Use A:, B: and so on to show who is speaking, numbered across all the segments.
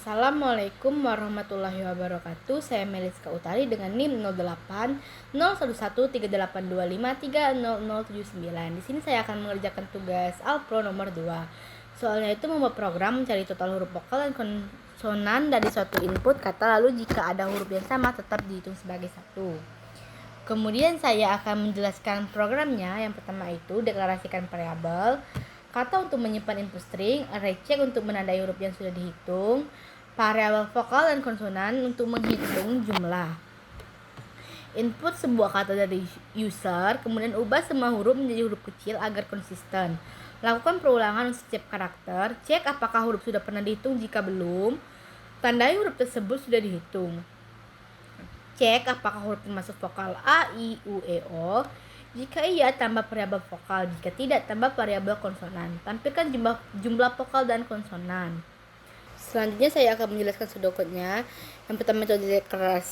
A: Assalamualaikum warahmatullahi wabarakatuh. Saya Meliska Utari dengan NIM 08 013825300079. Di sini saya akan mengerjakan tugas Alpro nomor 2. Soalnya itu membuat program mencari total huruf vokal dan konsonan dari suatu input kata, lalu jika ada huruf yang sama tetap dihitung sebagai satu. Kemudian saya akan menjelaskan programnya. Yang pertama itu deklarasikan variabel, kata untuk menyimpan input string, array check untuk menandai huruf yang sudah dihitung, variabel vokal dan konsonan untuk menghitung jumlah. Input sebuah kata dari user, kemudian ubah semua huruf menjadi huruf kecil agar konsisten. Lakukan perulangan untuk setiap karakter, cek apakah huruf sudah pernah dihitung, jika belum, tandai huruf tersebut sudah dihitung. Cek apakah huruf termasuk vokal A, I, U, E, O. Jika iya, tambah variabel vokal. Jika tidak, tambah variabel konsonan. Tampilkan jumlah vokal dan konsonan. Selanjutnya saya akan menjelaskan pseudocode-nya. Yang pertama itu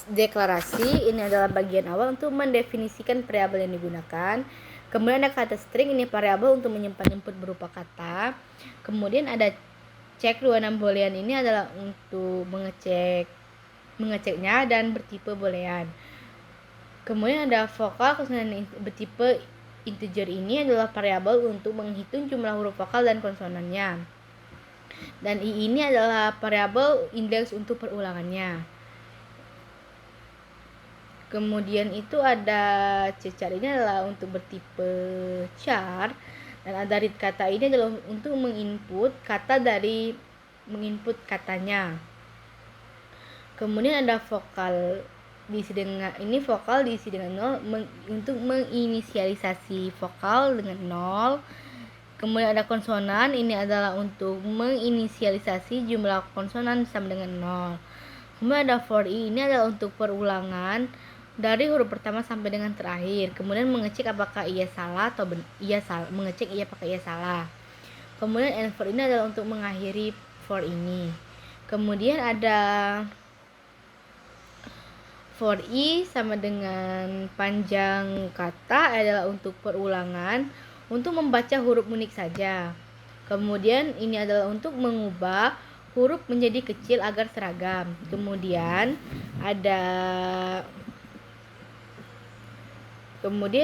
A: deklarasi. Ini adalah bagian awal untuk mendefinisikan variabel yang digunakan. Kemudian ada kata string, ini variabel untuk menyimpan input berupa kata. Kemudian ada cek 26 boolean, ini adalah untuk mengeceknya dan bertipe boolean. Kemudian ada vokal konsonan bertipe integer, ini adalah variabel untuk menghitung jumlah huruf vokal dan konsonannya. Dan i ini adalah variabel indeks untuk perulangannya. Kemudian itu ada char, ini adalah untuk bertipe char, dan ada read kata, ini adalah untuk menginput katanya. Kemudian ada vokal diisi dengan vokal diisi dengan 0 untuk menginisialisasi vokal dengan 0. Kemudian ada konsonan, ini adalah untuk menginisialisasi jumlah konsonan sama dengan 0. Kemudian ada for i, ini adalah untuk perulangan dari huruf pertama sampai dengan terakhir. Kemudian mengecek apakah ia salah atau ia salah, mengecek ia apakah ia salah. Kemudian and for ini adalah untuk mengakhiri for ini. Kemudian ada for i sama dengan panjang kata adalah untuk perulangan, untuk membaca huruf unik saja. Kemudian ini adalah untuk mengubah huruf menjadi kecil agar seragam. Kemudian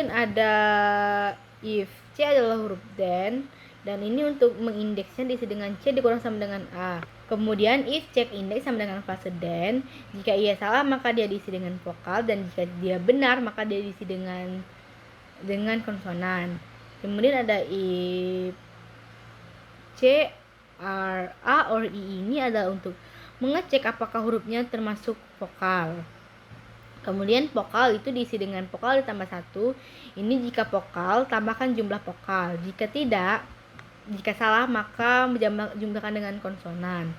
A: ada if c adalah huruf dan ini untuk mengindeksnya diisi dengan c dikurang sama dengan a. Kemudian if check index sama dengan fase then, jika ia salah maka dia diisi dengan vokal, dan jika dia benar maka dia diisi dengan konsonan. Kemudian ada if c, r, a, or i, ini adalah untuk mengecek apakah hurufnya termasuk vokal. Kemudian vokal itu diisi dengan vokal ditambah 1. Ini jika vokal, tambahkan jumlah vokal. Jika salah maka jumlahkan dengan konsonan.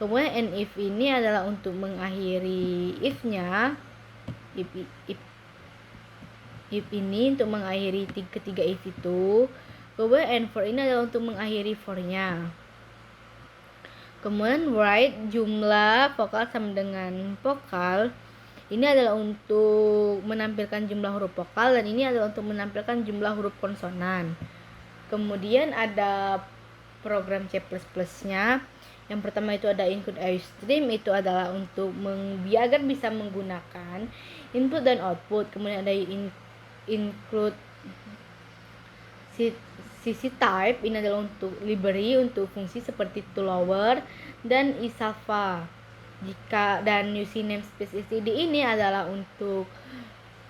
A: Kemudian and if ini adalah untuk mengakhiri if-nya. If ini untuk mengakhiri ketiga if itu. Kemudian and for ini adalah untuk mengakhiri for-nya. Kemudian write jumlah vokal sama dengan vokal. Ini adalah untuk menampilkan jumlah huruf vokal, dan ini adalah untuk menampilkan jumlah huruf konsonan. Kemudian ada program C++ nya. Yang pertama itu ada include iostream, itu adalah untuk agar bisa menggunakan input dan output. Kemudian ada include cc type, ini adalah untuk library untuk fungsi seperti toLower dan isalpha. Dan UC namespace std ini adalah untuk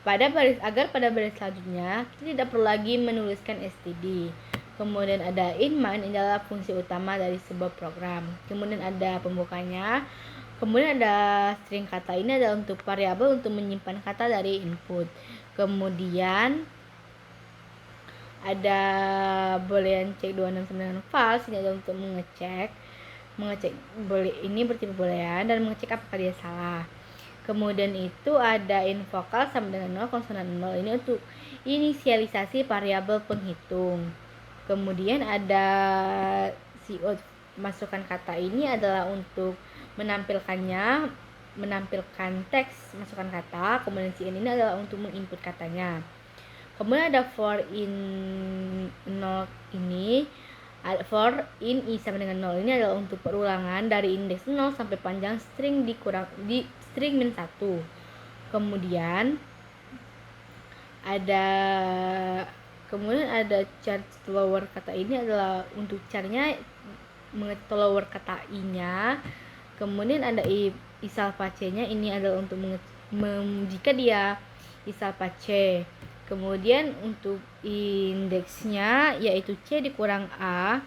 A: agar pada baris selanjutnya kita tidak perlu lagi menuliskan std. Kemudian ada inMine, ini adalah fungsi utama dari sebuah program. Kemudian ada pembukanya. Kemudian ada string kata, ini adalah untuk variabel untuk menyimpan kata dari input. Kemudian ada boolean check 269 false, ini adalah untuk mengecek ini bertipe boolean dan mengecek apakah dia salah. Kemudian itu ada in vokal sama dengan 0, konsonan 0, ini untuk inisialisasi variabel penghitung. Kemudian ada cout masukkan kata, ini adalah untuk menampilkan teks masukkan kata. Kemudian cin ini adalah untuk menginput katanya. Kemudian ada for in 0 ini For in I sama dengan 0 ini adalah untuk perulangan dari indeks 0 sampai panjang string di string min 1. Kemudian ada char lower kata ini adalah untuk carnya lower kata i-nya. Kemudian ada is alpha c-nya, ini adalah untuk jika dia is alpha c. Kemudian untuk indeksnya yaitu C dikurang A.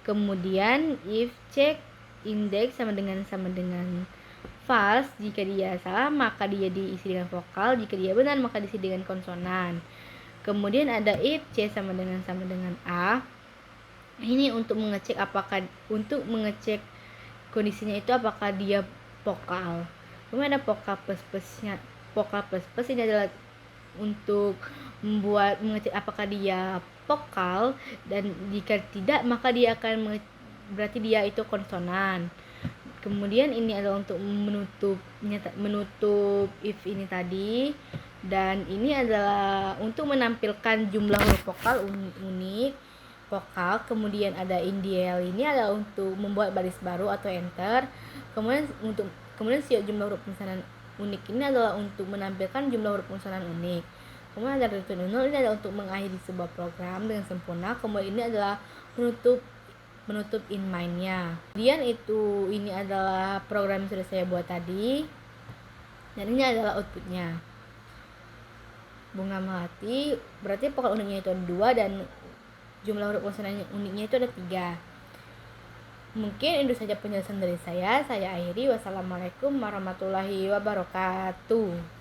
A: Kemudian if check indeks sama dengan false, jika dia salah maka dia diisi dengan vokal, jika dia benar maka diisi dengan konsonan. Kemudian ada if C sama dengan A. Ini untuk mengecek kondisinya itu apakah dia vokal. Kemudian ada vokal plus-plusnya. Vokal plus-plus ini adalah untuk mengecek apakah dia vokal, dan jika tidak maka dia akan berarti dia itu konsonan. Kemudian ini adalah untuk menutup if ini tadi, dan ini adalah untuk menampilkan jumlah huruf vokal unik vokal. Kemudian ada INDL, ini adalah untuk membuat baris baru atau enter. Kemudian siap jumlah huruf pengusahaan unik ini adalah untuk menampilkan jumlah huruf pengusahaan unik. Kemudian ada return 0, ini adalah untuk mengakhiri sebuah program dengan sempurna. Kemudian ini adalah menutup in main-nya. Kemudian ini adalah program yang sudah saya buat tadi, dan ini adalah outputnya. Bunga melati berarti vokal uniknya itu ada 2 dan jumlah huruf konsonannya uniknya itu ada 3. Mungkin itu saja penjelasan dari saya. Saya akhiri. Wassalamualaikum warahmatullahi wabarakatuh.